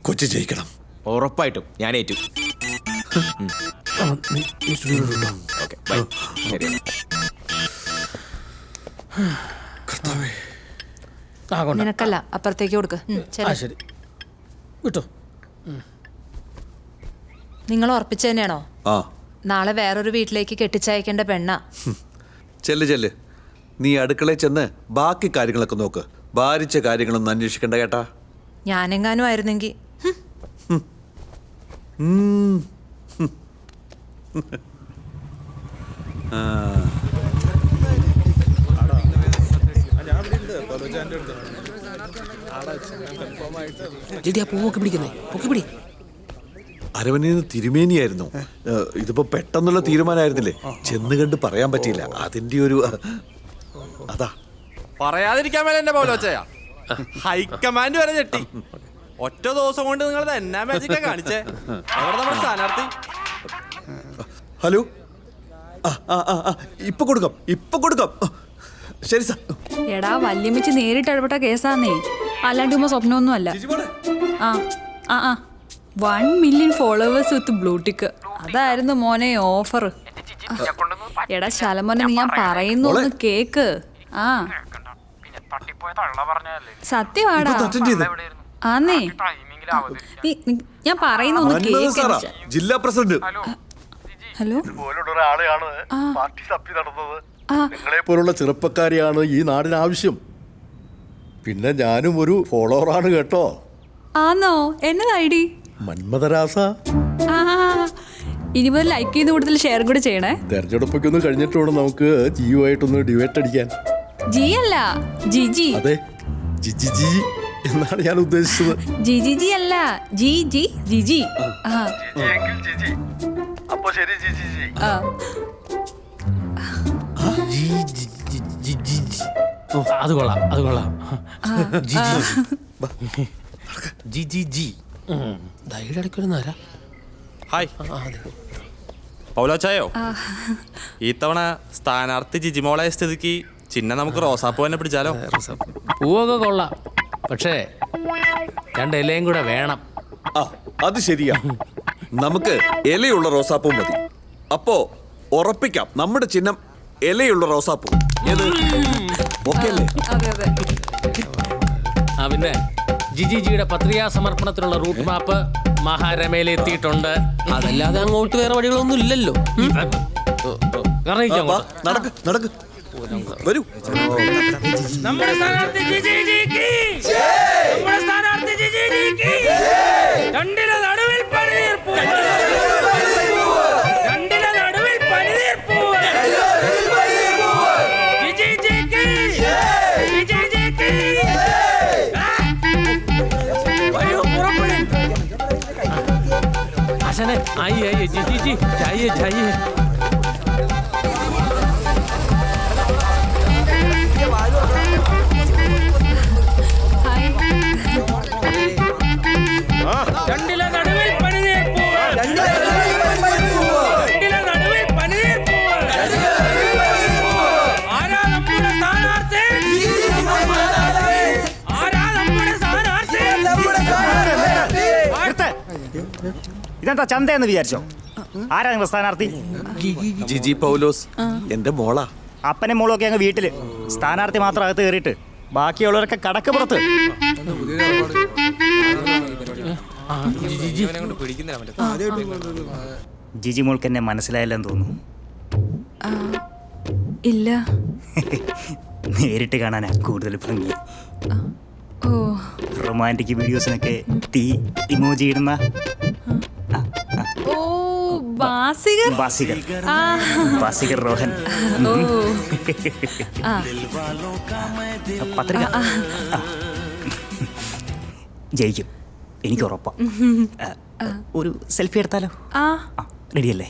കൊച്ചി ജയിക്കണം. ഉറപ്പായിട്ടും ഞാൻ ഏറ്റു. നിനക്കല്ല, അപ്പുറത്തേക്ക് കൊടുക്ക്. ശരി വിട്ടോ. നിങ്ങൾ ഉറപ്പിച്ചു തന്നെയാണോ? നാളെ വേറൊരു വീട്ടിലേക്ക് കെട്ടിച്ചയക്കേണ്ട പെണ്ണ. ചെല്ല് നീ അടുക്കളയിൽ ചെന്ന് ബാക്കി കാര്യങ്ങളൊക്കെ നോക്ക്. ഭാരിച്ച കാര്യങ്ങളൊന്നും അന്വേഷിക്കണ്ട കേട്ടാ. ഞാനെങ്ങാനും ആയിരുന്നെങ്കിൽ അരവനിന്ന് തിരുമേനിയായിരുന്നു. ഇതിപ്പോ പെട്ടെന്നുള്ള തീരുമാനമായിരുന്നില്ലേ, ചെന്ന് കണ്ട് പറയാൻ പറ്റിയില്ല. അതിന്റെ ഒരു അതാ പറയാതിരിക്കാൻ മേലെ എന്റെ പൗലോച്ചയാ. ഹൈക്കമാൻഡ് വരെ ഞെട്ടി. ഒറ്റ ദിവസം കൊണ്ട് നിങ്ങൾ എന്നാ മാജിക്കാ കാണിച്ചേ. അവിടെ നമ്മുടെ സ്ഥാനാർത്ഥി. ഹലോ, ഇപ്പൊ കൊടുക്കാം. ശരി സാർ. എടാ വല്യമ്മച്ച് നേരിട്ട് ഇടപെട്ട കേസാന്നേ, അല്ലാണ്ട് ഉമ്മ സ്വപ്നമൊന്നും അല്ല. 1 മില്യൺ ഫോളോവേഴ്സ് വിത്ത് ബ്ലൂടിക്ക്, അതായിരുന്നു മോനെ ഓഫർ. എടാ ശലമോനെ, നീ ഞാൻ പറയുന്നു ഒന്ന് കേക്ക്. സത്യവാടാ. ആന്നേ, ഞാൻ പറയുന്നു ഒന്ന് കേക്ക്. ജില്ലാ പ്രസിഡന്റ്. ഹലോ, നിങ്ങളെ പോലുള്ള ചെറുപ്പക്കാരെയാണ് ഈ നാടിന് ആവശ്യം. പിന്നെ ഞാനും ഒരു ഫോളോവറാണ് കേട്ടോ. ആന്നോ? എന്നതാ ഐഡി? മന്മഥരാസ. ഇനി മുതൽ ലൈക്ക് ചെയ്യുന്ന കൂടുതൽ ഷെയർ കൂടെ ചെയ്യണേ. തെരഞ്ഞെടുപ്പൊക്കെ ഒന്ന് കഴിഞ്ഞിട്ട് വേണം നമുക്ക് ജിയുമായിട്ടൊന്ന് ഡിബേറ്റ് അടിക്കാൻ. ജി അല്ല, ജിജി. അതെ, ജിജി എന്നാണ് ഞാൻ ഉദ്ദേശിച്ചത്. ജിജി അല്ല, ജിജി. അപ്പൊ ശരി ജിജി. അത് കൊള്ളാം. ധൈര്യടിക്കരുന്നാരാ? ഹായ് പൗലോച്ചായോ. ഇത്തവണ സ്ഥാനാർത്ഥി ജിജിമോളായ സ്ഥിതിക്ക് ചിഹ്നം നമുക്ക് റോസാപ്പൂ തന്നെ പിടിച്ചാലോ? പൂവൊക്കെ കൊള്ളാം, പക്ഷേ 2 ഇലയും കൂടെ വേണം. അത് ശരിയാ. നമുക്ക് ഇലയുള്ള റോസാപ്പൂ മതി. അപ്പോ ഉറപ്പിക്കാം, നമ്മുടെ ചിഹ്നം ഇലയുള്ള റോസാപ്പൂ. ഓക്കെ അല്ലേ? പിന്നെ ജിജിയുടെ പത്രികാ സമർപ്പണത്തിനുള്ള റൂട്ട് മാപ്പ് മഹാരമയിൽ എത്തിയിട്ടുണ്ട്. അതല്ലാതെ അങ്ങോട്ട് വേറെ വഴികളൊന്നും ഇല്ലല്ലോ. നടക്ക് വരൂ. നമ്മുടെ സ്ഥാനാർത്ഥി ജിജിക്ക്, നമ്മുടെ സ്ഥാനാർത്ഥി ജിജിക്ക്. രണ്ടിന് നടുവിൽ പനിനീർപ്പൂ, രണ്ടിന് നടുവിൽ പനിനീർപ്പൂ. ജിജിക്ക്, ജിജിക്ക്. വരൂ, പുറപ്പെടു. ആശാനെ, ആയി ജിജി, ചായേ. രണ്ടിലെ നടുവിൽ പനിനീർപ്പൂവ്. രണ്ടിലെ നടുവിൽ പനിനീർപ്പൂവ്. ആരാ നമ്മുടെ സ്ഥാനാർത്ഥി? ആരാ നമ്മുടെ സ്ഥാനാർത്ഥി? ഇതെന്താ ചന്തയെന്ന് വിചാരിച്ചോ? ആരാ നിങ്ങൾ സ്ഥാനാർത്ഥി? ജിജി പൗലോസ് എന്റെ മോളാ. അപ്പനും മോളും ഒക്കെ അങ്ങ് വീട്ടില്, സ്ഥാനാർത്ഥി മാത്രം അകത്ത് കയറിയിട്ട് ബാക്കിയുള്ളവരൊക്കെ കടക്ക് പുറത്ത്. ജിജി മോൾക്ക് എന്നെ മനസ്സിലായില്ലെന്ന് തോന്നുന്നു. ഇല്ല. നേരിട്ട് കാണാനാ കൂടുതൽ ഭംഗി. ഓ, റൊമാൻറ്റിക് വീഡിയോസിനൊക്കെ തീ ഇമോജി ഇടുന്ന ഓ, ബാസികർ. ബാസികർ. ആ. ബാസികർ റോഹൻ. ഓ. ആ. പത്രിക ജയിക്കും, എനിക്ക് ഉറപ്പാ. ഒരു സെൽഫി എടുത്താലോ? ആ, റെഡിയല്ലേ?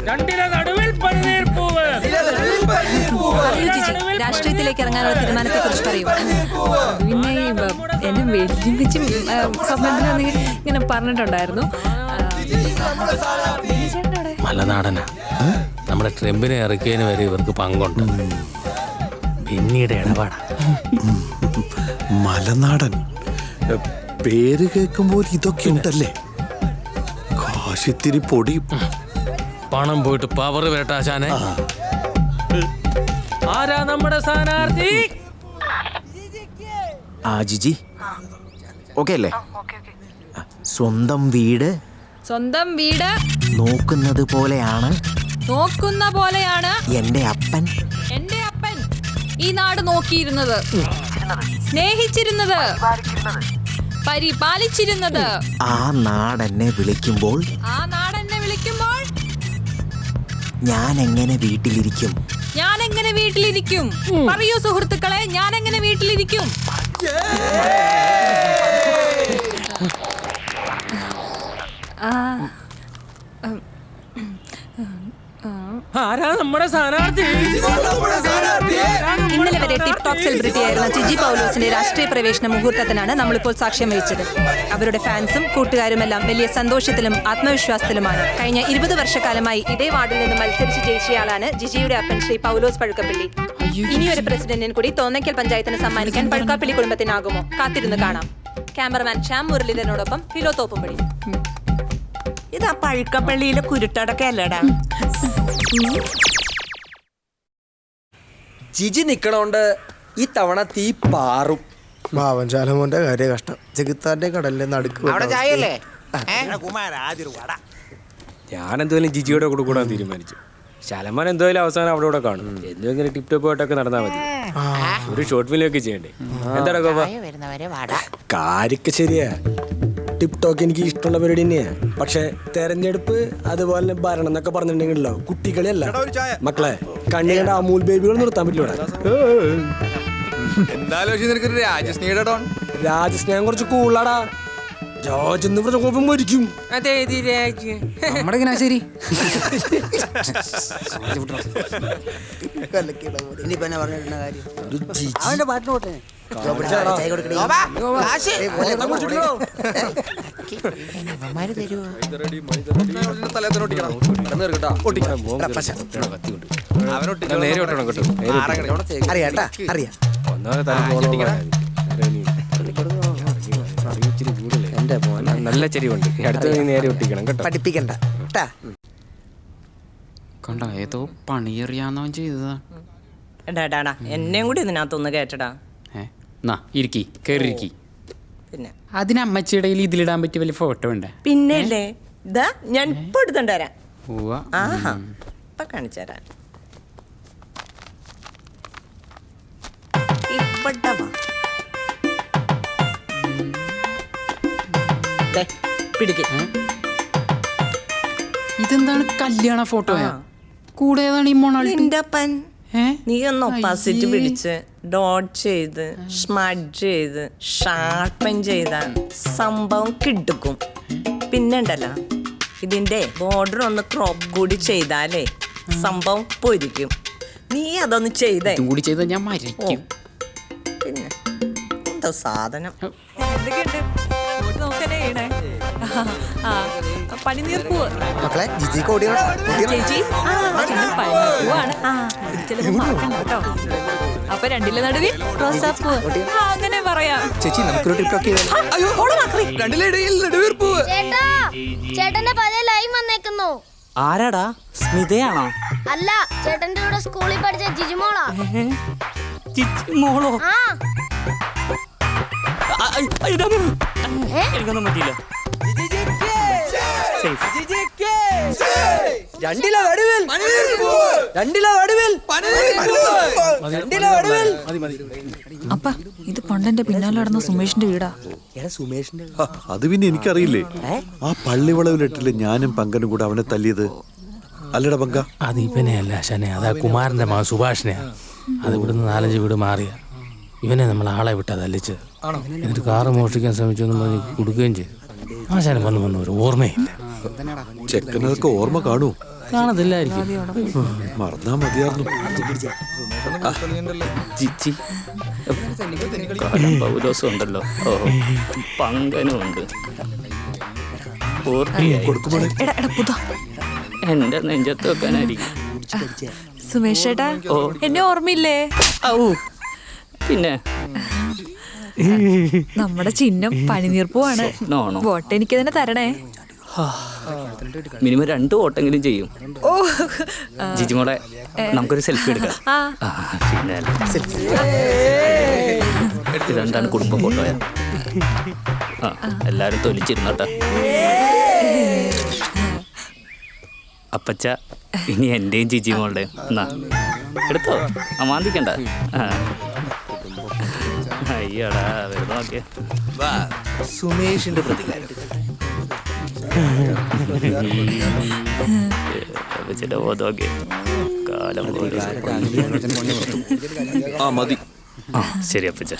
രണ്ടിലെ നടുവിൽ പനിനീർപ്പൂവ്. പറയൂ ജിജി, രാഷ്ട്രീയത്തിലേക്ക് ഇറങ്ങാനുള്ള തീരുമാനത്തെ കുറിച്ച് പറയൂ. പിന്നെ എന്നെ വെല്ലും വെച്ച് സ്വപ്നത്തിൽ ഇങ്ങനെ പറഞ്ഞിട്ടുണ്ടായിരുന്നു. മലനാടനാ, നമ്മുടെ ട്രംപിനെ ഇറക്കിയതിന് വരെ ഇവർക്ക് പങ്കുണ്ട്. പിന്നീട് ഇടപാടാ. മലനാടൻ പേര് കേൾക്കുമ്പോൾ ഇതൊക്കെ ഉണ്ടല്ലേ? കാശിത്തിരി പൊടി. പണം പോയിട്ട് പവർ വരട്ടാശാനെ. ആരാ നമ്മുടെ സ്ഥാനാർത്ഥി? ആ ജിജി ഓക്കെ അല്ലേ? സ്വന്തം വീട് സ്വന്തം വീട് നോക്കുന്നത് പോലെയാണ് നോക്കുന്ന പോലെയാണ് എന്റെ അപ്പൻ ഈ നാട് നോക്കിയിരുന്നത്, സ്നേഹിച്ചിരുന്നത്, പരിപാലിച്ചിരുന്നത്. ആ നാടെന്നെ വിളിക്കുമ്പോൾ ഞാൻ എങ്ങനെ വീട്ടിലിരിക്കും? പറയൂ സുഹൃത്തുക്കളെ, ഞാൻ എങ്ങനെ വീട്ടിലിരിക്കും? ആരാ നമ്മുടെ സ്ഥാനാർത്ഥി? ഇന്നലെ വരെ ടിപ് ടോപ്പ് സെലിബ്രിറ്റി ആയിരുന്ന ജിജി പൗലോസിന്റെ രാഷ്ട്രീയ പ്രവേശന മുഹൂർത്തത്തിനാണ് നമ്മളിപ്പോൾ സാക്ഷ്യം വഹിച്ചത്. അവരുടെ ഫാൻസും കൂട്ടുകാരുമെല്ലാം വലിയ സന്തോഷത്തിലും ആത്മവിശ്വാസത്തിലുമാണ്. കഴിഞ്ഞ 20 വർഷക്കാലമായി ഇതേ വാർഡിൽ നിന്ന് മത്സരിച്ച് ജയിച്ചയാളാണ് ജിജിയുടെ അപ്പൻ ശ്രീ പൗലോസ് പഴുക്കപ്പള്ളി. ഇനിയൊരു പ്രസിഡന്റിന് കൂടി തോന്നയ്ക്കൽ പഞ്ചായത്തിന് സമ്മാനിക്കാൻ പഴുക്കാപ്പള്ളി കുടുംബത്തിനാകുമോ? കാത്തിരുന്ന് കാണാം. ക്യാമറമാൻ ശ്യാം മുരളീധരനോടൊപ്പം ഫിലോ തോപ്പുംപടി. ഇതാ പഴുക്കപ്പള്ളിയിലെ കുരുട്ടടക്ക അല്ലടാ. ജിജി നിക്കണോണ്ട് ഈ തവണ തീ പാറും. ഭാവൻ ശാലമോന്റെ കാര്യം കഷ്ടം. ജഗത്താന്റെ കടലിലെ നടുക്ക് ഞാൻ എന്തായാലും ജിജിയുടെ കൂടെ കൂടാൻ തീരുമാനിച്ചു. ശലമാൻ എന്തായാലും അവസാനം അവിടെ കൂടെ കാണും. എന്നും ഇങ്ങനെ ടിപ് ടോപ്പ് ആയിട്ടൊക്കെ നടന്നാൽ മതി. ഒരു ഷോർട്ട് ഫിലിമൊക്കെ ചെയ്യണ്ടേ? എന്താടാ ഗോപ? കാര്യൊക്കെ ശരിയാ. ടിപ് ടോക്ക് എനിക്ക് ഇഷ്ടമുള്ള പരിപാടി തന്നെയാ. പക്ഷെ തെരഞ്ഞെടുപ്പ് അതുപോലെ ഭരണം എന്നൊക്കെ പറഞ്ഞിട്ടുണ്ടെങ്കിലോ കുട്ടികളെയല്ല മക്കളെ കണ്ണി കണ്ട അമൂൽ ബേബികൾ നിർത്താൻ പറ്റില്ല. രാജസ്നേഹം കുറച്ച് കൂടുതലാടാ. രാജെന്ന് പറഞ്ഞ കോപ്പം മരിക്കും. നമ്മുടെ ശരി നല്ല ചെരിവുണ്ട്. അടുത്ത് നേരെ ഒട്ടിക്കണം കേട്ടോ. പഠിപ്പിക്കണ്ട കണ്ട ഏതോ പണിയറിയാന്നവൻ ചെയ്തതാ. എടാ എന്നെയും കൂടി ഇതിനകത്തൊന്ന് കേട്ടടാ. ഇരിക്കി കേറിയിരിക്കി. പിന്നെ അതിന് അമ്മച്ചിയുടെ ഇതിലിടാൻ പറ്റിയ വലിയ ഫോട്ടോ ഉണ്ട്. പിന്നല്ലേ ഇതാ ഞാൻ ഇപ്പൊ എടുത്തോണ്ടരാ. ആഹാ ഇപ്പൊ കാണിച്ചരാ. ഇവിടെ വാ. പിടിക്ക്. ഇതെന്താണ് കല്യാണ ഫോട്ടോയാ? കൂടെ ഏതാണ് ഈ മൊണാലിറ്റി? നിന്റെ അപ്പൻ. നീ ഒന്ന് ഒപ്പാസിറ്റ് പിടിച്ച് ഡോട്ട് ചെയ്ത് സ്മഡ് ചെയ്ത് ഷാർപ്പൻ ചെയ്ത സംഭവം കിട്ടുക്കും. പിന്നെ ഉണ്ടല്ലോ ഇതിന്റെ ബോർഡർ ഒന്ന് ക്രോപ്പ് കൂടി ചെയ്താലേ സംഭവം പൊരിക്കും. നീ അതൊന്ന് ചെയ്തേ. ഇതും കൂടി ചെയ്താൽ ഞാൻ മരിക്കും. പിന്നെ എന്താ സാധനം. പനിനീർപ്പൂവ് മക്കളെ ജിജിക്ക് ഓടിയോ ചേച്ചി പനിനീർപ്പൂവാണ്. അപ്പൊ രണ്ടിലെ നടുവിൽ റോസാപ്പൂ. അങ്ങനെ പറയാം ചേച്ചി നമുക്കൊരു ടിക്ടോക്ക് ചേട്ടന്റെ പഴയ ലൈവ് വന്നേക്കുന്നു. ആരാടാ? സ്മിതയാണോ? അല്ല, ചേട്ടന്റെ കൂടെ സ്കൂളിൽ പഠിച്ച ജിജിമോളാ. ജിജിമോളോ? എനിക്കൊന്നും പറ്റിയില്ല. അപ്പ ഇത് പണ്ടെന്റെ പിന്നാലെ നടന്ന സുമേഷിന്റെ വീടാ. അത് പിന്നെ എനിക്കറിയില്ലേ. ആ പള്ളിവളവിലെട്ടില് ഞാനും പങ്കനും കൂടെ അവനെ തല്ലിയത് അല്ലടാ പങ്ക? അത് ഇവനെ അല്ല ആശാനെ, അതാ കുമാരന്റെ മകൻ സുഭാഷിനെയാ. അത് ഇവിടുന്ന് 4-5 വീട് മാറിയ ഇവനെ നമ്മൾ ആളെ വിട്ടാ തല്ലിച്ച്. എന്നിട്ട് കാറ് മോഷ്ടിക്കാൻ ശ്രമിച്ചെന്നും പറഞ്ഞ് കൊടുക്കുകയും ചെയ്തു. ആശാനം വന്നു ഒരു ഓർമ്മയില്ല. ചെക്കനതൊക്കെ ഓർമ്മ കാണൂ? കാണത്തില്ലായിരിക്കും. മറന്നാ മതിയായിരുന്നു. പൗലോസും ഉണ്ടല്ലോ, പങ്കനും ഉണ്ട്. എന്റെ നെഞ്ചത്ത് വെക്കാനായിരിക്കും. സുമേഷ് ചേട്ടാ, എന്നെ ഓർമ്മയില്ലേ? പിന്നെ നമ്മുടെ ചിഹ്നം പനിനീർപ്പൂവാണ്. വോട്ട് എനിക്ക് തന്നെ തരണേ. മിനിമം 2 വോട്ടെങ്കിലും ചെയ്യും. ജിജിമോളെ നമുക്കൊരു സെൽഫി എടുക്കാം. പിന്നെ ഇതെന്താണ് കുടുംബ ഫോട്ടോയാ? എല്ലാരും തൊലിച്ചിരുന്നോട്ടെ. അപ്പച്ച ഇനി എന്റെയും ജിജിമോളുടെയും എന്നാ എടുത്തോ, അമാന്തിക്കണ്ട. അയ്യടാ വെറുതെ നോക്കിയ സുമേഷിന്റെ പ്രതികാരം. അപ്പച്ചന്റെ ബോധമൊക്കെ കാലം മതി. ശരി അപ്പച്ച.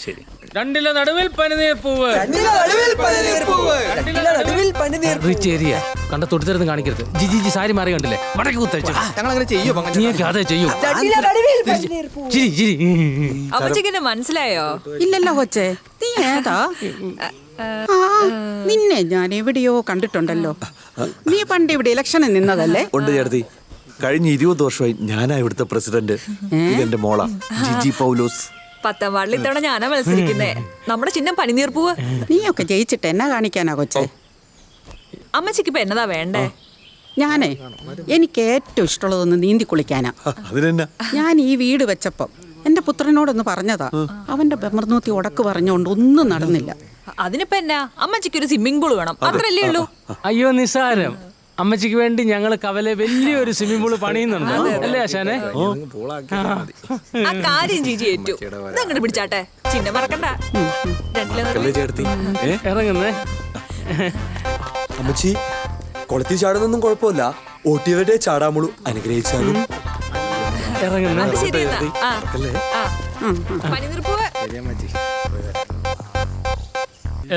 ശരി. രണ്ടിലെ നടുവിൽ പനിനീർപ്പൂവ്. കണ്ട തൊടുത്തിരുന്ന് കാണിക്കരുത്. ജിജി സാരി മാറി കണ്ടില്ലേ? വടക്ക് കുത്തഴിച്ചു. അതെ ചെയ്യൂ. അമ്മച്ചിക്ക് മനസ്സിലായോ? ഇല്ലല്ലോ കൊച്ചേ, നീ ഏതാ? നിന്നെ ഞാൻ എവിടെയോ കണ്ടിട്ടുണ്ടല്ലോ. നീ പണ്ട് ഇവിടെ ഇലക്ഷന് നിന്നതല്ലേ? ഉണ്ട് ചേട്ടത്തി. കഴിഞ്ഞ 20 വർഷമായി ഞാനാ ഇവിടുത്തെ പ്രസിഡന്റ്. ഇതെന്റെ മോളാ ജിജി പൗലോസ്. 10ാം വാർഡിൽ ഇത്തവണ ഞാനാ മത്സരിക്കുന്നേ. നമ്മുടെ ചിഹ്നം പനിനീർപ്പൂവ്. നീയൊക്കെ ജയിച്ചിട്ട് എന്നാ കാണിക്കാനാ കൊച്ചേ? അമ്മച്ചിക്ക് ഇപ്പൊ എന്നതാ വേണ്ടേ? ഞാനേ എനിക്ക് ഏറ്റവും ഇഷ്ടമുള്ളതൊന്ന് നീന്തി കുളിക്കാനാ. ഞാൻ ഈ വീട് വെച്ചപ്പം എന്റെ പുത്രനോടൊന്ന് പറഞ്ഞതാ. അവന്റെ ബെമർനൂത്തി ഉടക്ക് പറഞ്ഞോണ്ട് ഒന്നും നടന്നില്ല. അതിനിപ്പോ എന്നാ, അമ്മച്ചിക്ക് ഒരു സ്വിമ്മിംഗ് പൂൾ വേണം, അത്രല്ലേ ഉള്ളൂ. അയ്യോ നിസ്സാരം. അമ്മച്ചിക്ക് വേണ്ടി ഞങ്ങൾ കവലെ വലിയൊരു സ്വിമ്മിംഗ് പൂള് പണിയുന്നുണ്ട്, അല്ലേ ആശാനെ? ആ കാര്യം ജിജി ഏറ്റു. ഇതങ്ങോട്ട് പിടിച്ചാട്ടെ, ചിഹ്നം മറക്കണ്ട. ഇറങ്ങുന്നേ അമ്മച്ചി. കൊളത്തി ചാടുന്നൊന്നും കുഴപ്പമില്ല, ഓട്ടിയവരുടെ ചാടാമുളു അനുഗ്രഹിച്ചാലും.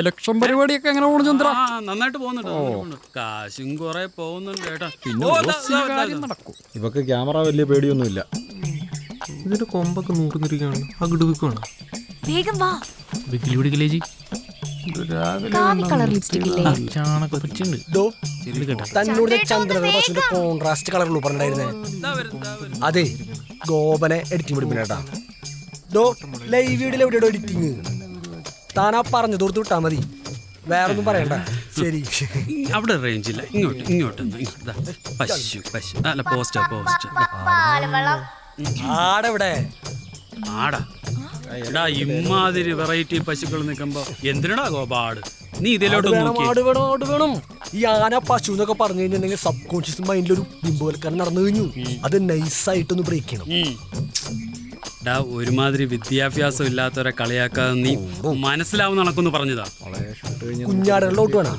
ഇലക്ഷൻ പരിപാടിയൊക്കെ എങ്ങനെ പോണു ചന്ദ്ര? നന്നായിട്ട് പോകുന്നുണ്ട്. കാശും കുറെ പോകുന്നുണ്ട് കേട്ടോ. ഇവക്ക് ക്യാമറ വലിയ പേടിയൊന്നുമില്ല. ഇതിന്റെ കൊമ്പൊക്കെ നൂർന്നിരിക്കുകയാണ്. അകിട് വെക്കുവാണ്. വേഗം വാ. വിക്കിലി കാവി കളർ ലിപ്സ്റ്റിക് ഇല്ലേ? തന്നോട് ചന്ദ്രന്റെ കോൺട്രാസ്റ്റ് കളർ പറഞ്ഞിട്ടുണ്ടായിരുന്നേ. അതെ, ഗോപനെ എഡിറ്റിംഗ് പിടിപ്പിനേട്ടാ. ലൈവ് വീഡിയോ എവിടെയോ എഡിറ്റിങ്. താനാ പറഞ്ഞു തോർത്ത് വിട്ടാ മതി, വേറൊന്നും പറയണ്ട. ശരി, അവിടെ റേഞ്ച് ഇല്ല. ഇങ്ങോട്ട് പശു അല്ല, പോസ്റ്റ് ആടെവിടെ ആടാ. എടാ, ഇമാതിരി വെറൈറ്റി പശുക്കൾ നിൽക്കുമ്പോ എന്തിനടാ ഗോപാട്? നീ ഇതിലോട്ട് വേണം. ഈ ആന പശു എന്നൊക്കെ പറഞ്ഞു കഴിഞ്ഞിട്ടുണ്ടെങ്കിൽ സബ് കോൺഷ്യസ് മൈൻഡിലൊരു ബിംബവൽക്കരണം നടന്നു കഴിഞ്ഞു. അത് നൈസായിട്ടൊന്ന് ബ്രേക്ക് ചെയ്യണം. ഒരുമാതിരി വിദ്യാഭ്യാസം ഇല്ലാത്തവരെ കളിയാക്കാതെ നീ മനസ്സിലാവുന്ന കണക്കൊന്ന് പറഞ്ഞതാ. കുഞ്ഞാടുകളിലോട്ട് വേണം.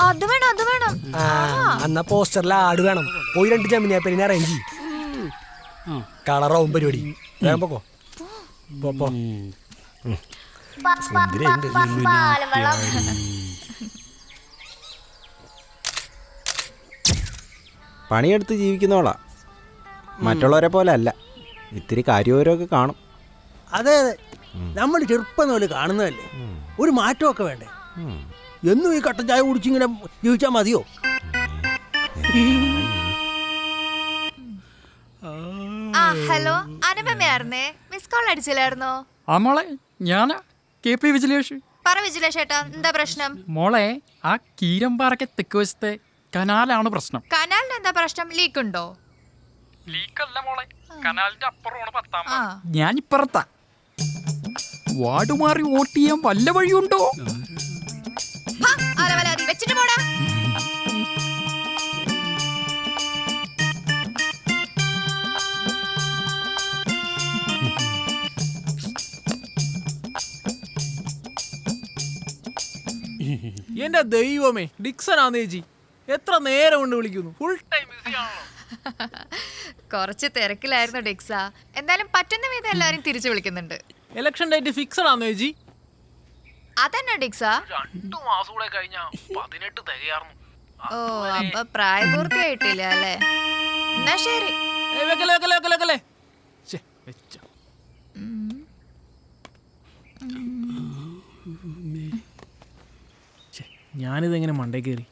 അത് വേണം. എന്നാ പോസ്റ്ററിൽ ആട് വേണം. പോയി 2 ജമിനിയാ പെരിനെ അറേഞ്ച്. കളറാവും പരിപാടി. വേഗം പോക്കോ. പണിയെടുത്ത് ജീവിക്കുന്നവളാ, മറ്റുള്ളവരെ പോലെ അല്ല. ഇത്തിരി കാര്യവരൊക്കെ കാണും. അതെ അതെ, നമ്മൾ ചെറുപ്പം പോലെ കാണുന്നതല്ലേ, ഒരു മാറ്റമൊക്കെ വേണ്ടേ? എന്നും ഈ കട്ടൻ ചായ കുടിച്ചിങ്ങനെ ജീവിച്ചാൽ മതിയോ? ഹലോ, അനുപമയായിരുന്നേ. മിസ് കോൾ അടിച്ചില്ലായിരുന്നോ? ആ മോളെ, ഞാനാ KP വിജിലേഷ്. പറ വിജിലേഷ് ഏട്ടാ, എന്താ പ്രശ്നം? മോളെ, ആ കീരമ്പാറയ്ക്ക് തെക്ക് വശത്തെ കനാലാണ് പ്രശ്നം. കനാലിന് എന്താ പ്രശ്നം? ലീക്ക് ഉണ്ടോ? ലീക്കല്ല മോളെ, കനാലിന്റെ അപ്പുറമാണ് 10. ഞാൻ ഇപ്പുറത്താ. വാർഡ് മാറി വോട്ട് ചെയ്യാൻ വല്ല വഴിയുണ്ടോ? വെച്ചിട്ട് പോടാ. എന്റെ ദൈവമേ, ഡിക്സൺ ആന്ന് ചേച്ചി, എത്ര നേരം കൊണ്ട് വിളിക്കുന്നു? ഫുൾ ടൈം ബിസി ആണല്ലോ. കുറച്ച് തിരക്കിലായിരുന്നു ഡിക്സ. എന്തായാലും പറ്റുന്ന വിധം എല്ലാരും തിരിച്ചു വിളിക്കുന്നുണ്ട്. ഇലക്ഷൻ ഡേറ്റ് ഫിക്സഡ് ആണോ ചേച്ചി? അതെന്നാ ഡിക്സ? 2 മാസം കൂടെ കഴിഞ്ഞാ 18 തികയാർന്നു. ഓ, അപ്പൊ പ്രായപൂർത്തിയായിട്ടില്ല അല്ലേ? എന്നാ ശരി. ഞാനിതെങ്ങനെ മണ്ടേ കയറി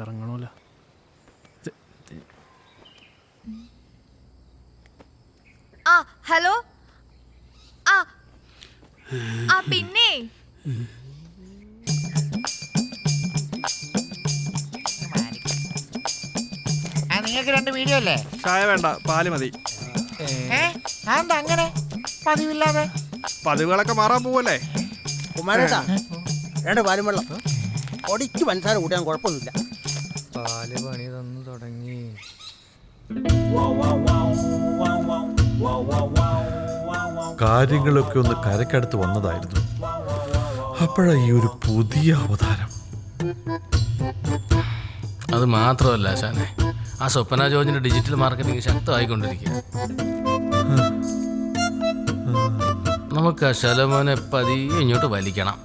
ഇറങ്ങണമല്ലോ. ആ ഹലോ. ആ പിന്നെ നിങ്ങൾക്ക് 2 വീഡിയോ അല്ലേ? ചായ വേണ്ട, പാല് മതി. എന്താ അങ്ങനെ പതിവില്ലാതെ? പതിവുകളൊക്കെ മാറാൻ പോവല്ലേ? കുമാരേട്ടാ, 2 പാലും വെള്ളം. ഒടിക്ക് പഞ്ചസാര കൂട്ടാൻ കുഴപ്പമൊന്നുമില്ല. പാല് പണി തന്നു തുടങ്ങി. കാര്യങ്ങളൊക്കെ ഒന്ന് കരക്കടുത്ത് വന്നതായിരുന്നു. അപ്പോഴാ ഈ ഒരു പുതിയ അവതാരം. അത് മാത്രമല്ല ആശാനെ, ആ സ്വപ്ന ജോർജിന്റെ ഡിജിറ്റൽ മാർക്കറ്റിംഗ് ശക്തമായിക്കൊണ്ടിരിക്കുക. നമുക്ക് ആ ശലമോനെ പതിയെ ഇങ്ങോട്ട് വലിക്കണം.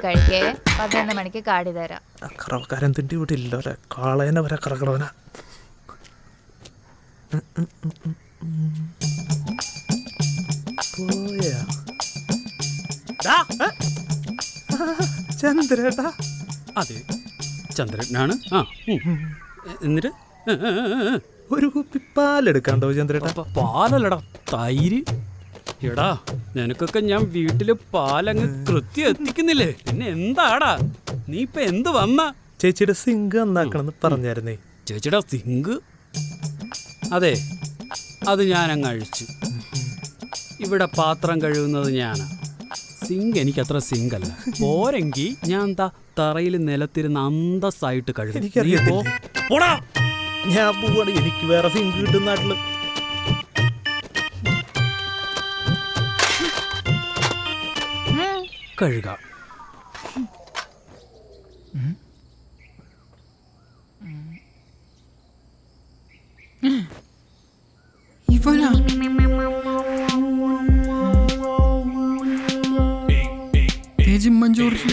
കഴിക്കേ 11 മണിക്ക് കാടി തരാം. കറവക്കാരൻ തിണ്ടി വിട്ടില്ലോ അല്ലെ, കാളേനെ വരെ കറക്കണവന. ചന്ദ്രേട്ടാ. അതെ, ചന്ദ്രനാണ്. എന്നിട്ട് ഒരു കുപ്പി പാലെടുക്കാണ്ടോ ചന്ദ്രേട്ടാ? പാലല്ലടാ, തൈര്. എടാ, നിനക്കൊക്കെ ഞാൻ വീട്ടില് പാലങ്ങ് കൃത്യം എത്തിക്കുന്നില്ലേ? പിന്നെ എന്താടാ നീ ഇപ്പൊ എന്ത് വന്ന? ചേച്ചിയുടെ സിങ്ക് നന്നാക്കണമെന്ന് പറഞ്ഞായിരുന്നേ. ചേച്ചിയുടെ സിങ്ക്? അതെ, അത് ഞാനങ്ങ് അഴിച്ചു. ഇവിടെ പാത്രം കഴുകുന്നത് ഞാനാ. സിങ്ക് എനിക്കത്ര സിങ്ക് അല്ല. പോരെങ്കിൽ ഞാൻ എന്താ തറയിൽ നിലത്തിരുന്ന് അന്തസ്സായിട്ട് കഴുകും. ഞാൻ പോവാണ്, എനിക്ക് വേറെ സിങ്ക് കിട്ടും നാട്ടില്. കഴുകാം. ഇവനാ ജോർജ്,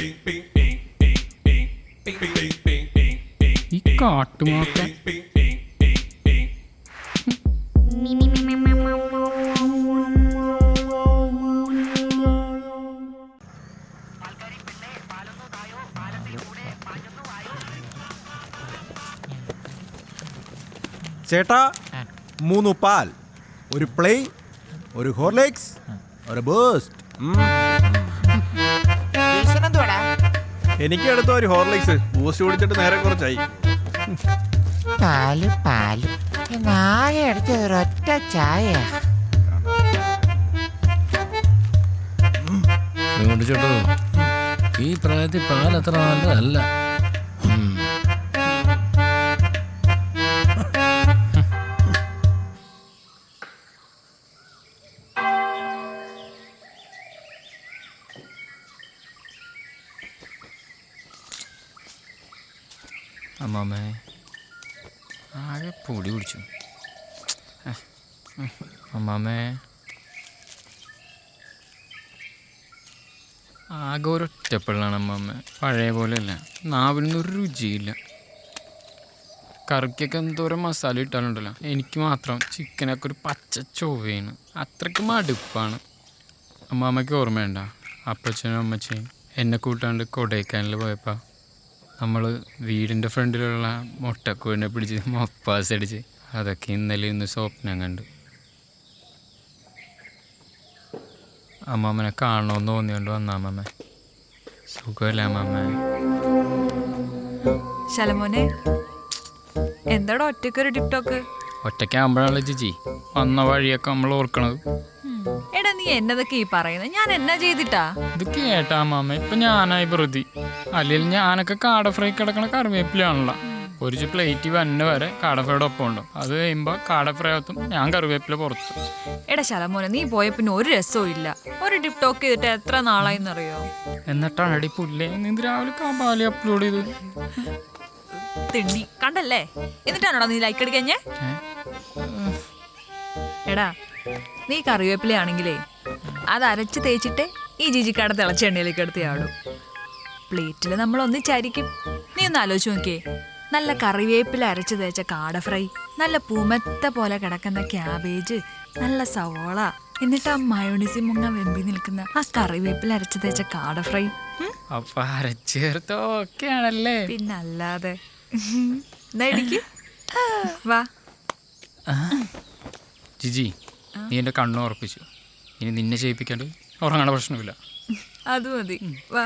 ഈ കാട്ടുമാക്ക. ചേട്ടാ, 3 പാൽ, ഒരു പ്ലെയിൻ, ഒരു ഹോർലിക്സ്, ഒരു ബൂസ്റ്റ്. എനിക്ക് അടുത്ത ഒരു ഹോർലിക്സ്. ബൂസ്റ്റ് കുടിച്ചിട്ട് നേരെ കുറച്ചായി. പാല് നാളെ അടുത്ത് ഒരൊറ്റ ചായ. ചേട്ടോ, ഈ പ്രായത്തിൽ പാൽ അത്ര നല്ലതല്ല. അമ്മാമ്മേ ആകെ പൊടി പിടിച്ചു. അമ്മാമ്മേ ആകെ ഒരൊറ്റപ്പെള്ളാണ് അമ്മാമ്മ. പഴയ പോലെയല്ല, നാവിനൊരു രുചിയില്ല. കറിക്കൊക്കെ എന്തോരം മസാല ഇട്ടാലുണ്ടല്ലോ, എനിക്ക് മാത്രം ചിക്കനൊക്കെ ഒരു പച്ച ചൊവ്വയാണ്. അത്രയ്ക്ക് മടുപ്പാണ്. അമ്മാമ്മയ്ക്ക് ഓർമ്മയുണ്ട അപ്പച്ചനും അമ്മച്ചയും എന്നെ കൂട്ടാണ്ട് കൊടൈക്കനാലിൽ പോയപ്പോൾ നമ്മൾ വീടിൻ്റെ ഫ്രണ്ടിലുള്ള മുട്ടക്കോഴിനെ പിടിച്ച് മൊപ്പാസ് അടിച്ച് അതൊക്കെ ഇന്നലെ ഇന്ന് സ്വപ്നം കണ്ടു. അമ്മാമ്മനെ കാണണമെന്ന് തോന്നിയോണ്ട് വന്ന അമ്മമ്മ. സുഖമല്ല അമ്മമ്മ? ശലമോനെ എന്താടാ ഒറ്റയ്ക്കൊരു ടിക്ടോക്ക്? ഒറ്റയ്ക്കാകുമ്പോഴാണല്ലോ ജിജി വന്ന വഴിയൊക്കെ നമ്മൾ ഓർക്കണത്. എടാ നീ എന്നതൊക്കെ ഈ പറയുന്നത്? ഞാൻ എന്നാ ചെയ്തിട്ടാ? ഇത് കേട്ടാ അമ്മാമ്മ, ഇപ്പൊ ഞാനായി പ്രതി. അല്ലെങ്കിൽ ഞാനൊക്കെ കാട ഫ്രൈ കിടക്കണ കറിവേപ്പിലാണല്ലോ. ഒരു പ്ലേറ്റ് വന്ന വരെ കാട ഫ്രൈയുടെ ഒപ്പം ഉണ്ടോ, അത് കഴിയുമ്പോൾ കാട ഫ്രൈ അകത്തും ഞാൻ കറിവേപ്പില പുറത്തു. എടാ ശലമോനെ നീ പോയ പിന്നെ ഒരു രസവും ഇല്ല. ഒരു ടിക്ടോക്ക് ചെയ്തിട്ട് എത്ര നാളായിന്നറിയോ? എന്നിട്ടാണ് അടി പുല്ലേ നിന്ന് രാവിലെ കബാലി അപ്ലോഡ് ചെയ്ത് തിണ്ടി കണ്ടല്ലേ? എന്നിട്ടാണോടാ നീ ലൈക്ക് അടിക്കഞ്ഞേ? എടാ നീ കറിവേപ്പിലയാണെങ്കിലേ അത് അരച്ച് തേച്ചിട്ട് ഈ ജിജിക്കാട തിളച്ച എണ്ണയിലേക്ക് എടുത്ത് ചാടും. പ്ലേറ്റിൽ നമ്മൾ ഒന്നിച്ചായിരിക്കും. നീ ഒന്ന് ആലോചിച്ച് നോക്കിയേ, നല്ല കറിവേപ്പില അരച്ച് തേച്ച കാട ഫ്രൈ, നല്ല പൂമെത്ത പോലെ കിടക്കുന്ന ക്യാബേജ്, നല്ല സവോള, എന്നിട്ട് ആ മയോണൈസ് മുങ്ങ വെമ്പി നിൽക്കുന്ന ആ കറിവേപ്പില അരച്ച് തേച്ച കാട ഫ്രൈ. അപ്പൊ അരച്ചേർത്ത് ഓക്കെ ആണല്ലേ? പിന്നല്ലാതെ. വാ ജിജി, നീ എൻ്റെ കണ്ണു ഉറപ്പിച്ചു. ഇനി നിന്നെ ചെയ്യിപ്പിക്കാണ്ട് ഉറങ്ങാനുള്ള പ്രശ്നമില്ല. അത് മതി. വാ.